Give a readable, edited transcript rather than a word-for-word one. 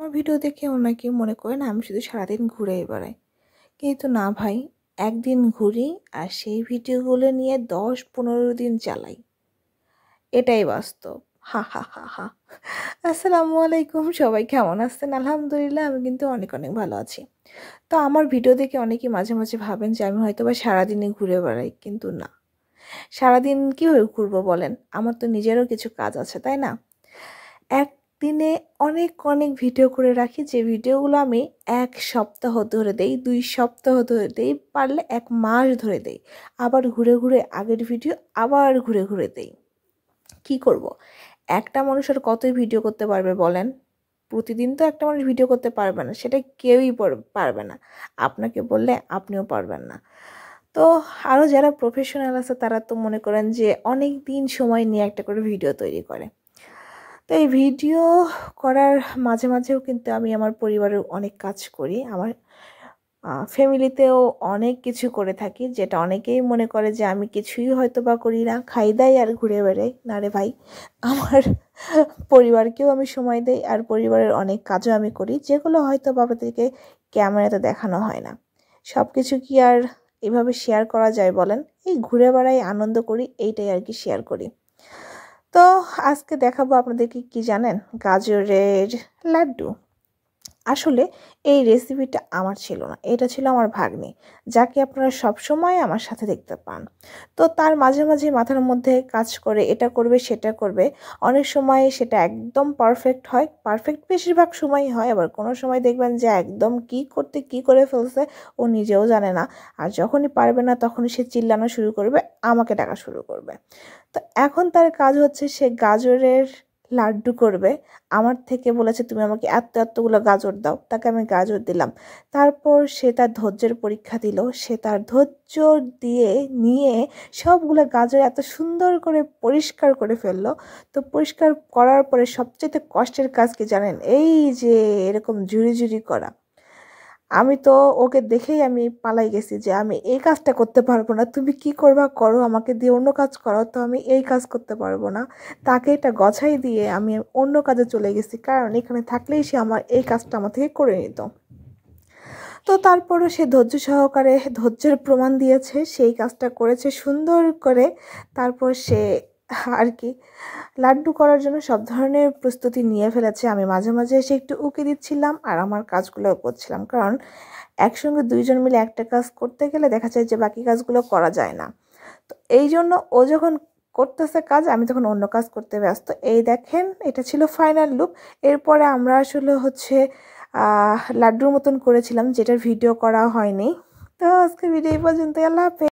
আমার ভিডিও দেখে অনেকে মনে করেন আমি শুধু সারাদিন ঘুরেই বেড়াই, কিন্তু না ভাই, একদিন ঘুরি আর সেই ভিডিওগুলো নিয়ে 10-15 দিন চালাই। এটাই বাস্তব। হা হা হা হা। আসসালামু আলাইকুম, সবাই কেমন আছেন? আলহামদুলিল্লাহ, আমি কিন্তু অনেক অনেক ভালো আছি। তো আমার ভিডিও দেখে অনেকেই মাঝে মাঝে ভাবেন যে আমি হয়তো বা সারাদিনই ঘুরে বেড়াই, কিন্তু না। সারাদিন কীভাবে ঘুরবো বলেন? আমার তো নিজেরও কিছু কাজ আছে, তাই না? একদিনে অনেক অনেক ভিডিও করে রাখি, যে ভিডিওগুলো আমি 1 সপ্তাহ ধরে দেই, 2 সপ্তাহ ধরে দেই, পারলে 1 মাস ধরে দেই। আবার ঘুরে ঘুরে আগের ভিডিও আবার ঘুরে ঘুরে দেই। কি করব? একটা মানুষ আর কতই ভিডিও করতে পারবে বলেন? প্রতিদিন তো একটা মানুষ ভিডিও করতে পারবে না, সেটা কেউই পারবে না। আপনাকে বললে আপনিও পারবেন না। তো আরও যারা প্রফেশনাল আছে তারা তো মনে করেন যে অনেক দিন সময় নিয়ে একটা করে ভিডিও তৈরি করে। তো এই ভিডিও করার মাঝে মাঝেও কিন্তু আমি আমার পরিবারের অনেক কাজ করি। আমার ফ্যামিলিতেও অনেক কিছু করে থাকি, যেটা অনেকেই মনে করে যে আমি কিছুই হয়তো বা করি না, খাই দাই আর ঘুরে বেড়াই। না রে ভাই, আমার পরিবারকেও আমি সময় দেই, আর পরিবারের অনেক কাজও আমি করি, যেগুলো হয়তো বা আপনাদেরকে ক্যামেরাতে দেখানো হয় না। সব কিছু কি আর এভাবে শেয়ার করা যায় বলেন? এই ঘুরে বেড়াই, আনন্দ করি, এইটাই আর কি শেয়ার করি। তো আজকে দেখাবো আপনাদেরকে, কি জানেন? গাজরের লাড্ডু। আসলে এই রেসিপিটা আমার ছিল না, এটা ছিল আমার ভাগ্নি, যাকে আপনারা সবসময় আমার সাথে দেখতে পান। তো তার মাঝে মাঝে মাথার মধ্যে কাজ করে, এটা করবে সেটা করবে। অনেক সময় সেটা একদম পারফেক্ট হয়, পারফেক্ট বেশিরভাগ সময়ই হয়। আবার কোনো সময় দেখবেন যে একদম কী করে ফেলছে ও নিজেও জানে না। আর যখনই পারবে না তখনই সে চিল্লানো শুরু করবে, আমাকে ডাকা শুরু করবে। তো এখন তার কাজ হচ্ছে সে গাজরের লাড্ডু করবে। আমার থেকে বলেছে, তুমি আমাকে এতগুলো গাজর দাও। তাকে আমি গাজর দিলাম। তারপর সে তার ধৈর্যের পরীক্ষা দিল। সে তার ধৈর্য দিয়ে নিয়ে সবগুলো গাজর এত সুন্দর করে পরিষ্কার করে ফেললো। তো পরিষ্কার করার পরে সবচেয়ে কষ্টের কাজ কি জানেন? এই যে এরকম ঝুড়ি ঝুড়ি করা। আমি তো ওকে দেখেই আমি পালাই গেছি যে আমি এই কাজটা করতে পারবো না, তুমি কি করবা করো, আমাকে দিয়ে অন্য কাজ করাও, তো আমি এই কাজ করতে পারবো না। তাকে এটা গছাই দিয়ে আমি অন্য কাজে চলে গেছি, কারণ এখানে থাকলেই সে আমার এই কাজটা আমার থেকে করে নিত। তো তারপরও সে ধৈর্য সহকারে ধৈর্যের প্রমাণ দিয়েছে, সেই কাজটা করেছে সুন্দর করে। তারপর সে আর কি লাড্ডু করার জন্য সব ধরনের প্রস্তুতি নিয়ে ফেলেছে। আমি মাঝে মাঝে এসে একটু উকি দিচ্ছিলাম আর আমার কাজগুলোও করছিলাম, কারণ একসঙ্গে দুইজন মিলে একটা কাজ করতে গেলে দেখা যায় যে বাকি কাজগুলো করা যায় না। তো এই জন্য ও যখন করতেছে কাজ, আমি তখন অন্য কাজ করতে ব্যস্ত। এই দেখেন, এটা ছিল ফাইনাল লুক। এরপরে আমরা আসলে লাড্ডুর মতন করেছিলাম, যেটার ভিডিও করা হয়নি। তো আজকে ভিডিও এই পর্যন্ত। আল্লাহ হাফেজ।